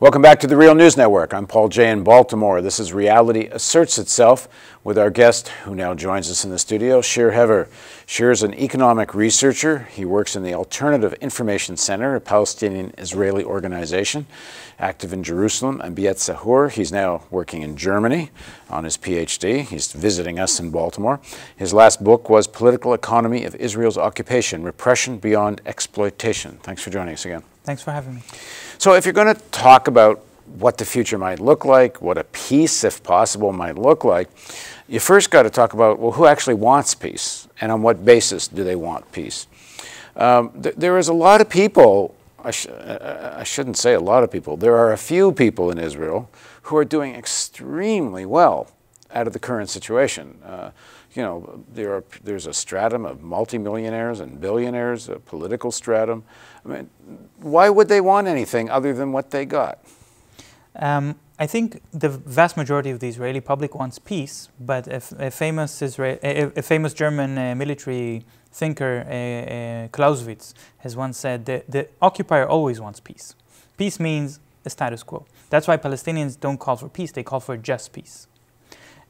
Welcome back to the Real News Network. I'm Paul Jay in Baltimore. This is Reality Asserts Itself with our guest who now joins us in the studio, Shir Hever. Shir is an economic researcher. He works in the Alternative Information Center, a Palestinian-Israeli organization, active in Jerusalem and Beit Sahur. He's now working in Germany on his PhD. He's visiting us in Baltimore. His last book was Political Economy of Israel's Occupation, Repression Beyond Exploitation. Thanks for joining us again. Thanks for having me. So if you're going to talk about what the future might look like, what a peace, if possible, might look like, you first got to talk about, well, who actually wants peace and on what basis do they want peace? There is a lot of people, I shouldn't say a lot of people, there are a few people in Israel who are doing extremely well out of the current situation. You know, there's a stratum of multimillionaires and billionaires, a political stratum. I mean, why would they want anything other than what they got? I think the vast majority of the Israeli public wants peace, but a famous German military thinker, Clausewitz, has once said that the occupier always wants peace. Peace means a status quo. That's why Palestinians don't call for peace, they call for just peace.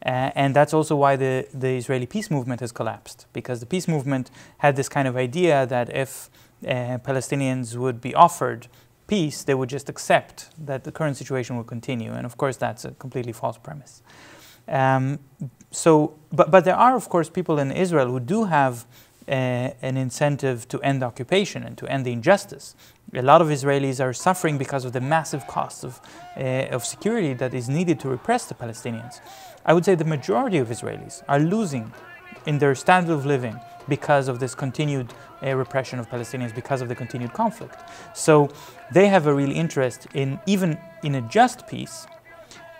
And that's also why the Israeli peace movement has collapsed, because the peace movement had this kind of idea that if Palestinians would be offered peace, they would just accept that the current situation will continue. And of course, that's a completely false premise. But there are, of course, people in Israel who do have an incentive to end occupation and to end the injustice. A lot of Israelis are suffering because of the massive cost of security that is needed to repress the Palestinians. I would say the majority of Israelis are losing in their standard of living because of this continued repression of Palestinians, because of the continued conflict. So they have a real interest in even in a just peace,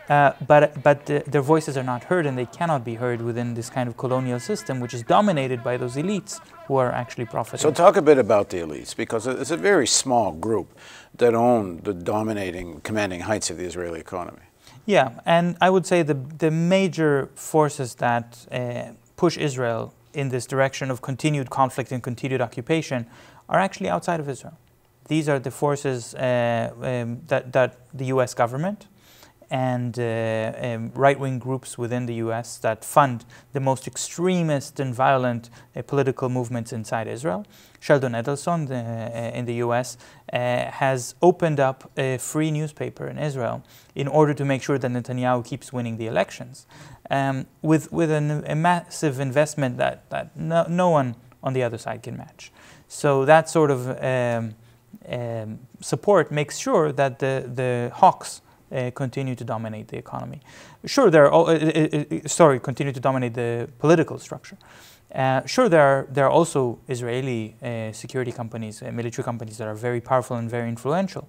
but their voices are not heard, and they cannot be heard within this kind of colonial system, which is dominated by those elites who are actually profiting. So talk a bit about the elites, because it's a very small group that own the dominating, commanding heights of the Israeli economy. Yeah, and I would say the major forces that push Israel in this direction of continued conflict and continued occupation are actually outside of Israel. These are the forces that the U.S. government and right-wing groups within the U.S. that fund the most extremist and violent political movements inside Israel. Sheldon Adelson in the U.S. Has opened up a free newspaper in Israel in order to make sure that Netanyahu keeps winning the elections, with a massive investment that no one on the other side can match. So that sort of support makes sure that the hawks continue to dominate the economy. Sure, continue to dominate the political structure. Sure, there are also Israeli security companies, military companies that are very powerful and very influential.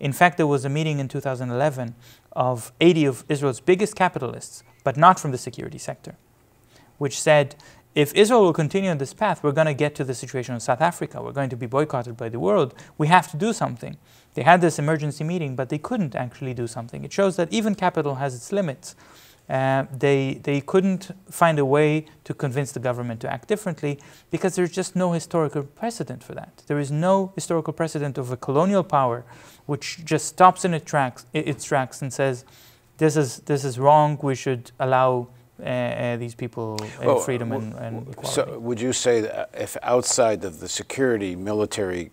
In fact, there was a meeting in 2011 of 80 of Israel's biggest capitalists, but not from the security sector, which said, if Israel will continue on this path, we're going to get to the situation in South Africa. We're going to be boycotted by the world. We have to do something. They had this emergency meeting, but they couldn't actually do something. It shows that even capital has its limits. They couldn't find a way to convince the government to act differently because there's just no historical precedent for that. There is no historical precedent of a colonial power which just stops in its tracks and says, this is wrong, we should allow these people freedom and equality. So would you say that if outside of the security, military,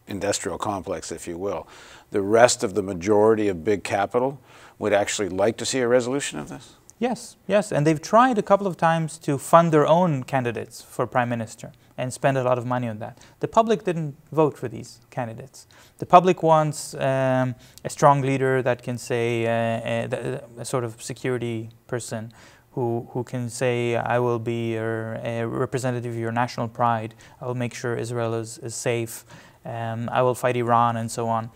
industrial complex, if you will, the rest of the majority of big capital would actually like to see a resolution of this? Yes, yes, and they've tried a couple of times to fund their own candidates for prime minister and spend a lot of money on that. The public didn't vote for these candidates. The public wants a strong leader that can say, a sort of security person who can say, I will be a representative of your national pride, I will make sure Israel is safe, I will fight Iran, and so on.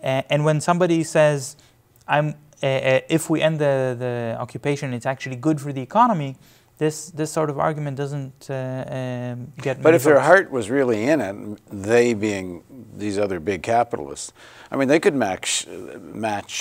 And when somebody says, if we end the occupation, it's actually good for the economy, this sort of argument doesn't get. But if their heart was really in it, they being these other big capitalists. I mean, they could match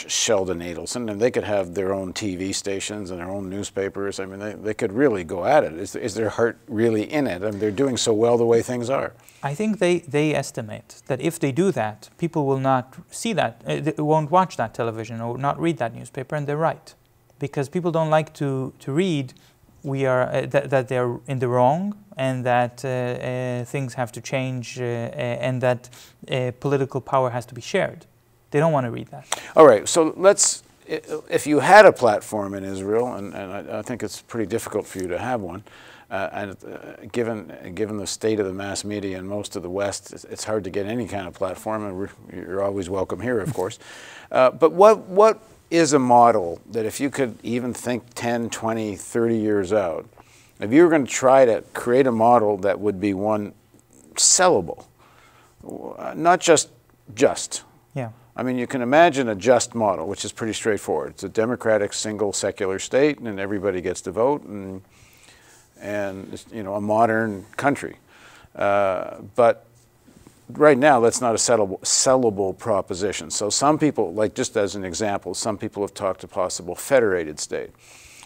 Sheldon Adelson, and they could have their own TV stations and their own newspapers. I mean, they could really go at it. Is their heart really in it? I mean, they're doing so well the way things are. I think they estimate that if they do that, people will not see that, won't watch that television or not read that newspaper, and they're right. Because people don't like to read that they're in the wrong, and that things have to change, and that political power has to be shared. They don't want to read that. All right, so if you had a platform in Israel, and I think it's pretty difficult for you to have one, and given the state of the mass media in most of the West, it's hard to get any kind of platform, and you're always welcome here, of course. But what is a model that if you could even think 10, 20, 30 years out, if you were going to try to create a model that would be one sellable, not just. Yeah. I mean, you can imagine a just model, which is pretty straightforward. It's a democratic, single, secular state, and everybody gets to vote, and you know, a modern country. But right now, that's not a sellable proposition. So some people, like just as an example, some people have talked a possible federated state,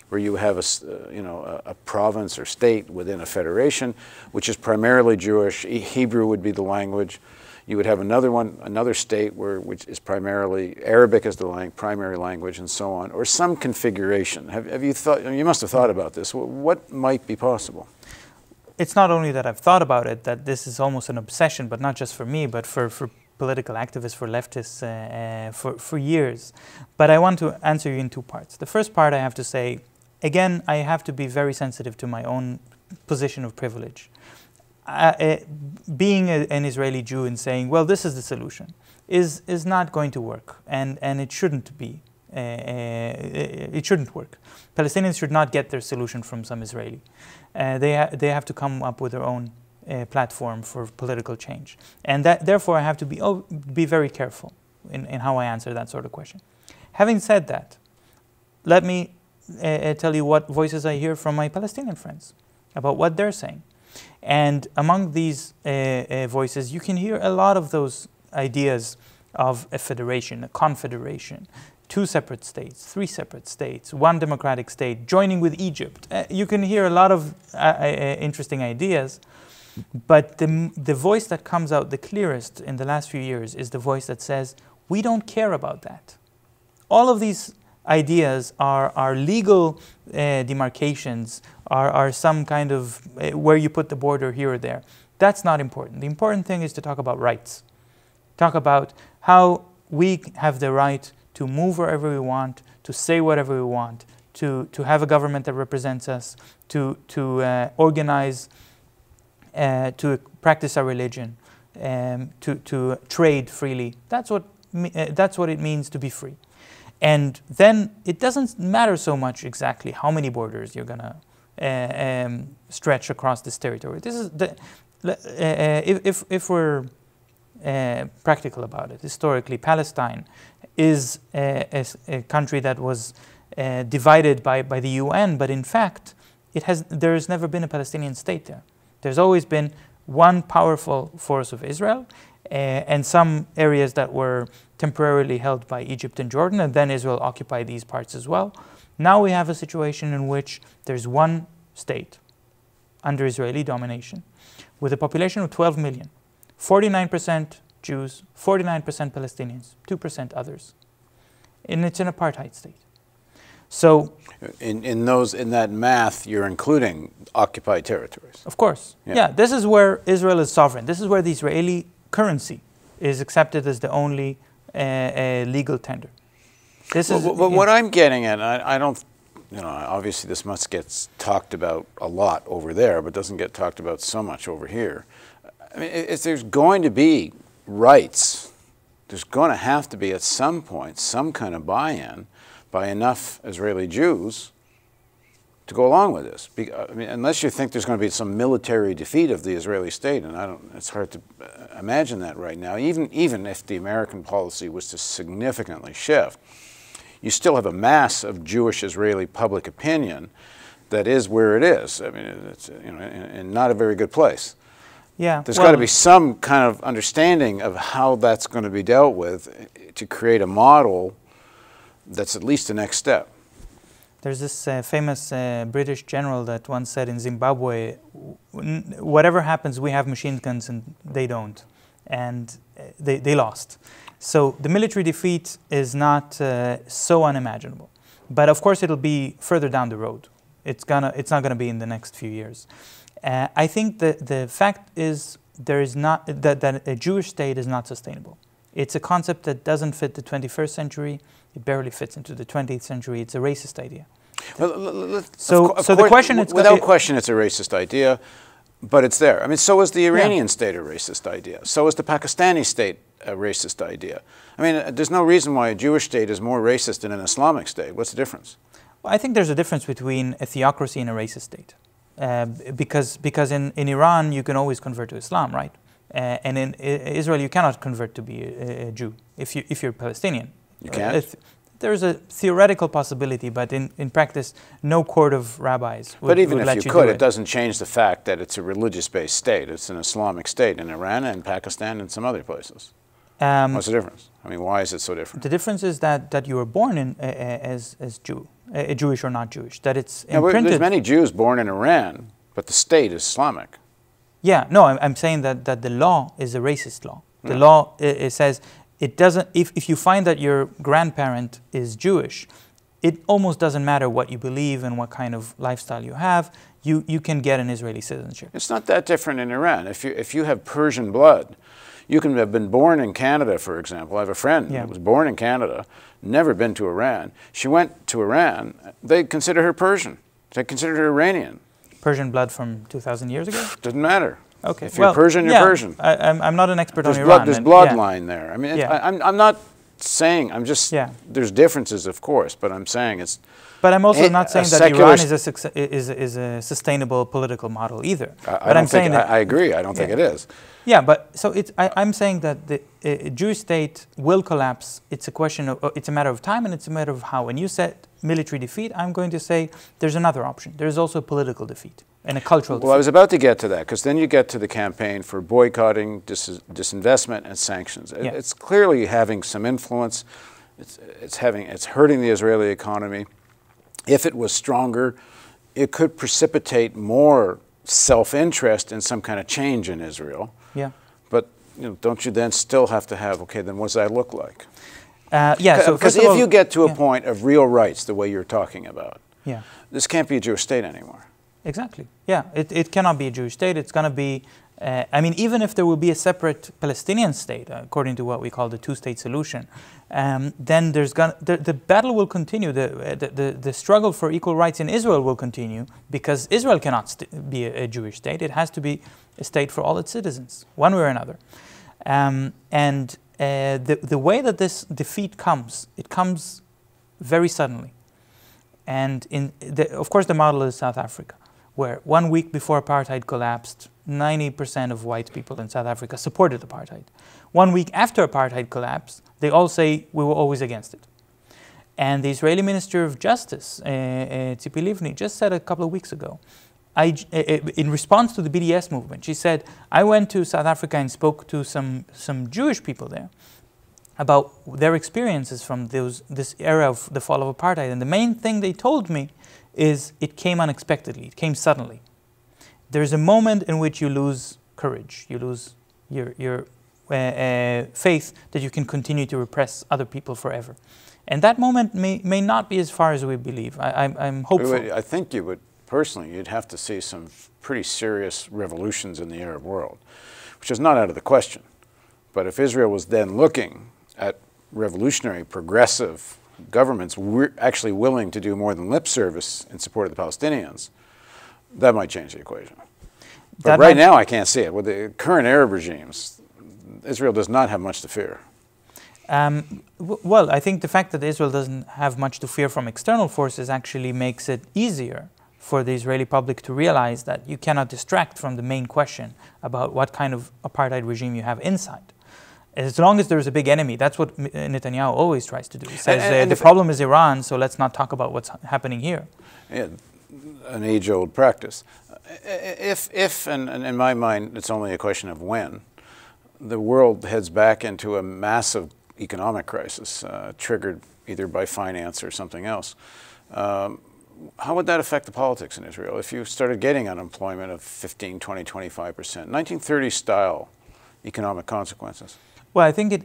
where you have a province or state within a federation, which is primarily Jewish. Hebrew would be the language. You would have another state which is primarily Arabic as the primary language, and so on, or some configuration. Have you thought? You must have thought about this. What might be possible? It's not only that I've thought about it, that this is almost an obsession, but not just for me, but for political activists, for leftists, for years. But I want to answer you in two parts. The first part, I have to say, again, I have to be very sensitive to my own position of privilege. Being an Israeli Jew and saying, well, this is the solution, is not going to work, and it shouldn't be. It shouldn't work. Palestinians should not get their solution from some Israeli. They have to come up with their own platform for political change, and therefore I have to be very careful in how I answer that sort of question. Having said that, let me tell you what voices I hear from my Palestinian friends about what they're saying. And among these voices, you can hear a lot of those ideas of a federation, a confederation, 2 separate states, 3 separate states, 1 democratic state, joining with Egypt. You can hear a lot of interesting ideas, but the voice that comes out the clearest in the last few years is the voice that says, we don't care about that. All of these ideas are legal demarcations, are some kind of where you put the border here or there. That's not important. The important thing is to talk about rights. Talk about how we have the right to move wherever we want, to say whatever we want, to have a government that represents us, to organize, to practice our religion, to trade freely. That's what it means to be free. And then it doesn't matter so much exactly how many borders you're going to stretch across this territory. This is if we're practical about it, historically, Palestine is a country that was divided by the UN, but in fact, there has never been a Palestinian state there. There's always been one powerful force of Israel, and some areas that were temporarily held by Egypt and Jordan, and then Israel occupied these parts as well. Now we have a situation in which there's one state under Israeli domination with a population of 12 million, 49% Jews, 49% Palestinians, 2% others. And it's an apartheid state. So in that math, you're including occupied territories. Of course. Yeah, this is where Israel is sovereign. This is where the Israeli currency is accepted as the only legal tender. What I'm getting at, I don't, obviously this must get talked about a lot over there, but doesn't get talked about so much over here. I mean, if there's going to be rights, there's going to have to be at some point some kind of buy-in by enough Israeli Jews to go along with this. I mean, unless you think there's going to be some military defeat of the Israeli state, and it's hard to imagine that right now, even if the American policy was to significantly shift, you still have a mass of Jewish Israeli public opinion that is where it is. I mean, it's in not a very good place. Yeah. There's got to be some kind of understanding of how that's going to be dealt with to create a model that's at least the next step. There's this famous British general that once said in Zimbabwe, whatever happens, we have machine guns and they don't. And they lost. So the military defeat is not so unimaginable. But of course it'll be further down the road. It's not gonna be in the next few years. I think the fact is that a Jewish state is not sustainable. It's a concept that doesn't fit the 21st century. It barely fits into the 20th century. It's a racist idea. Well, so the question is, without question, it's a racist idea, but it's there. I mean, so is the Iranian state a racist idea. So is the Pakistani state a racist idea. I mean, there's no reason why a Jewish state is more racist than an Islamic state. What's the difference? Well, I think there's a difference between a theocracy and a racist state. Because in Iran, you can always convert to Islam, right? And in Israel, you cannot convert to be a Jew if you're Palestinian. You can't? There's a theoretical possibility, but in practice, no court of rabbis would let you do it. But even if you could, it doesn't change the fact that it's a religious-based state. It's an Islamic state in Iran and Pakistan and some other places. What's the difference? I mean, why is it so different? The difference is that you were born in as Jewish or not Jewish. That it's imprinted. There's many Jews born in Iran, but the state is Islamic. Yeah, no, I'm saying that the law is a racist law. The law it says it doesn't. If you find that your grandparent is Jewish, it almost doesn't matter what you believe and what kind of lifestyle you have. You can get an Israeli citizenship. It's not that different in Iran. If you have Persian blood, you can have been born in Canada, for example. I have a friend who was born in Canada, never been to Iran. She went to Iran. They consider her Persian. They consider her Iranian. Persian blood from 2,000 years ago? Doesn't matter. Okay. If you're Persian, you're Persian. I'm not an expert on Iran. There's bloodline there. I mean, I'm not saying, I'm just, there's differences, of course, but I'm saying it's... But I'm also not saying that Iran is a sustainable political model either. I agree. I don't think it is. Yeah, but so I'm saying that the Jewish state will collapse. It's a question of, it's a matter of time and it's a matter of how. When you said military defeat, I'm going to say there's another option. There's also a political defeat and a cultural defeat. Well, I was about to get to that because then you get to the campaign for boycotting, disinvestment, and sanctions. Yeah. It's clearly having some influence. It's hurting the Israeli economy. If it was stronger, it could precipitate more self-interest in some kind of change in Israel. Yeah. But don't you then still have to have, okay, then what does that look like? So because if you get to a point of real rights, the way you're talking about, this can't be a Jewish state anymore. Exactly. Yeah, it cannot be a Jewish state. It's going to be, I mean, even if there will be a separate Palestinian state, according to what we call the two-state solution, then the battle will continue. The struggle for equal rights in Israel will continue because Israel cannot be a Jewish state. It has to be a state for all its citizens, one way or another. The way that this defeat comes, it comes very suddenly. And of course, the model is South Africa, where 1 week before apartheid collapsed, 90% of white people in South Africa supported apartheid. 1 week after apartheid collapsed, they all say we were always against it. And the Israeli Minister of Justice, Tzipi Livni, just said a couple of weeks ago, in response to the BDS movement, she said, I went to South Africa and spoke to some Jewish people there about their experiences from this era of the fall of apartheid. And the main thing they told me is it came unexpectedly, it came suddenly. There's a moment in which you lose courage, you lose your faith that you can continue to repress other people forever. And that moment may not be as far as we believe. I'm hopeful. I think you would, personally, you'd have to see some pretty serious revolutions in the Arab world, which is not out of the question. But if Israel was then looking at revolutionary, progressive governments actually willing to do more than lip service in support of the Palestinians, that might change the equation. But right now, I can't see it. With the current Arab regimes, Israel does not have much to fear. Well, I think the fact that Israel doesn't have much to fear from external forces actually makes it easier for the Israeli public to realize that you cannot distract from the main question about what kind of apartheid regime you have inside. As long as there's a big enemy, that's what Netanyahu always tries to do. He says the problem is Iran, so let's not talk about what's happening here. Yeah, an age-old practice. If and in my mind, it's only a question of when, the world heads back into a massive economic crisis triggered either by finance or something else, how would that affect the politics in Israel if you started getting unemployment of 15, 20, 25%, 1930s style economic consequences? Well, I think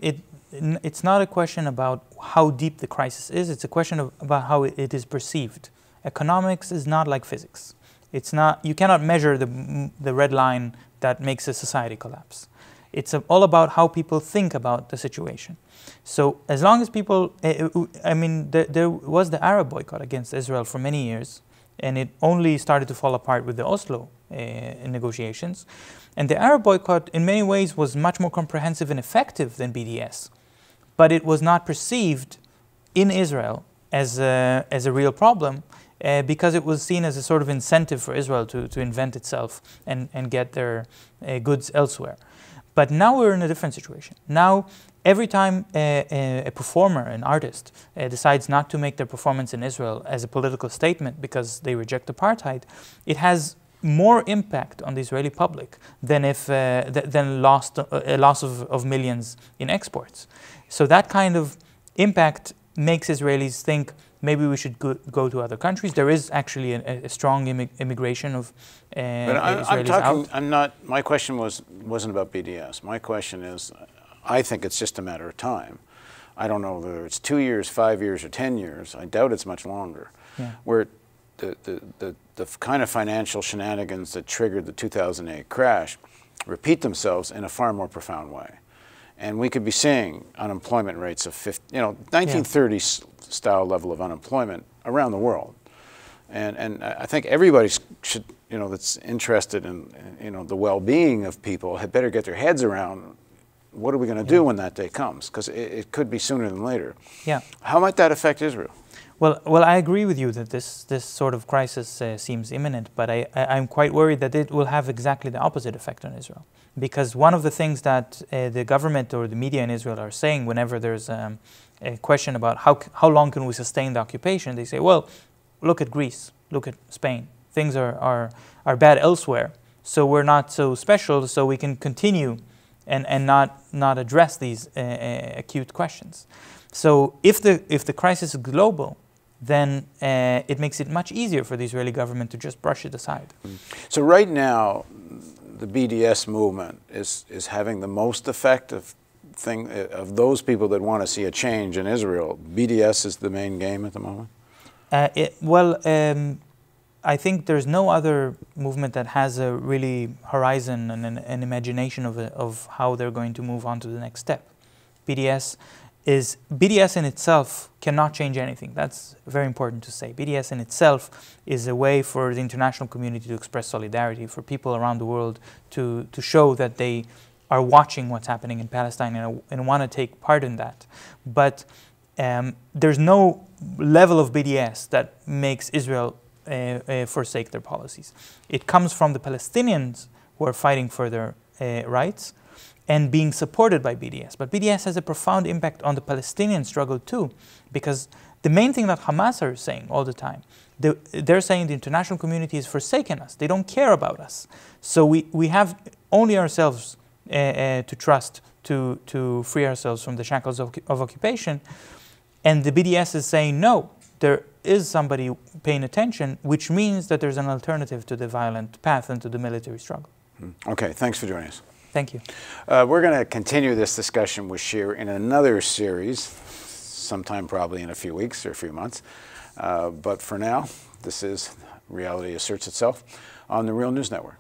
it's not a question about how deep the crisis is. It's a question about how it is perceived. Economics is not like physics. It's not, you cannot measure the red line that makes a society collapse. It's all about how people think about the situation. So as long as people, I mean, there was the Arab boycott against Israel for many years, and it only started to fall apart with the Oslo negotiations. And the Arab boycott, in many ways, was much more comprehensive and effective than BDS. But it was not perceived in Israel as a real problem because it was seen as a sort of incentive for Israel to invent itself and get their goods elsewhere. But now we're in a different situation. Now, every time a performer, an artist, decides not to make their performance in Israel as a political statement because they reject apartheid, it has more impact on the Israeli public than if a loss of millions in exports. So that kind of impact makes Israelis think maybe we should go to other countries. There is actually a strong immigration of Israelis out. My question wasn't about BDS. My question is, I think it's just a matter of time. I don't know whether it's 2 years, 5 years, or 10 years. I doubt it's much longer. Yeah. Where the kind of financial shenanigans that triggered the 2008 crash repeat themselves in a far more profound way. And we could be seeing unemployment rates of 1930s style level of unemployment around the world. And I think everybody should, that's interested in the well-being of people had better get their heads around what are we going to do when that day comes, because it could be sooner than later. Yeah. How might that affect Israel? Well, I agree with you that this sort of crisis seems imminent, but I'm quite worried that it will have exactly the opposite effect on Israel. Because one of the things that the government or the media in Israel are saying whenever there's a question about how long can we sustain the occupation, they say, well, look at Greece, look at Spain. Things are bad elsewhere, so we're not so special, so we can continue and not address these acute questions. So if the crisis is global, then it makes it much easier for the Israeli government to just brush it aside. So right now, the BDS movement is having the most effective thing of those people that want to see a change in Israel. BDS is the main game at the moment? I think there's no other movement that has a really horizon and an imagination of how they're going to move on to the next step. BDS in itself cannot change anything. That's very important to say. BDS in itself is a way for the international community to express solidarity, for people around the world to show that they are watching what's happening in Palestine and want to take part in that. But there's no level of BDS that makes Israel forsake their policies. It comes from the Palestinians who are fighting for their rights and being supported by BDS. But BDS has a profound impact on the Palestinian struggle too, because the main thing that Hamas are saying all the time, they're saying the international community has forsaken us. They don't care about us. So we have only ourselves to trust to free ourselves from the shackles of occupation. And the BDS is saying, no, there is somebody paying attention, which means that there's an alternative to the violent path and to the military struggle. Okay, thanks for joining us. Thank you. We're going to continue this discussion with Shir in another series, sometime probably in a few weeks or a few months. But for now, this is Reality Asserts Itself on the Real News Network.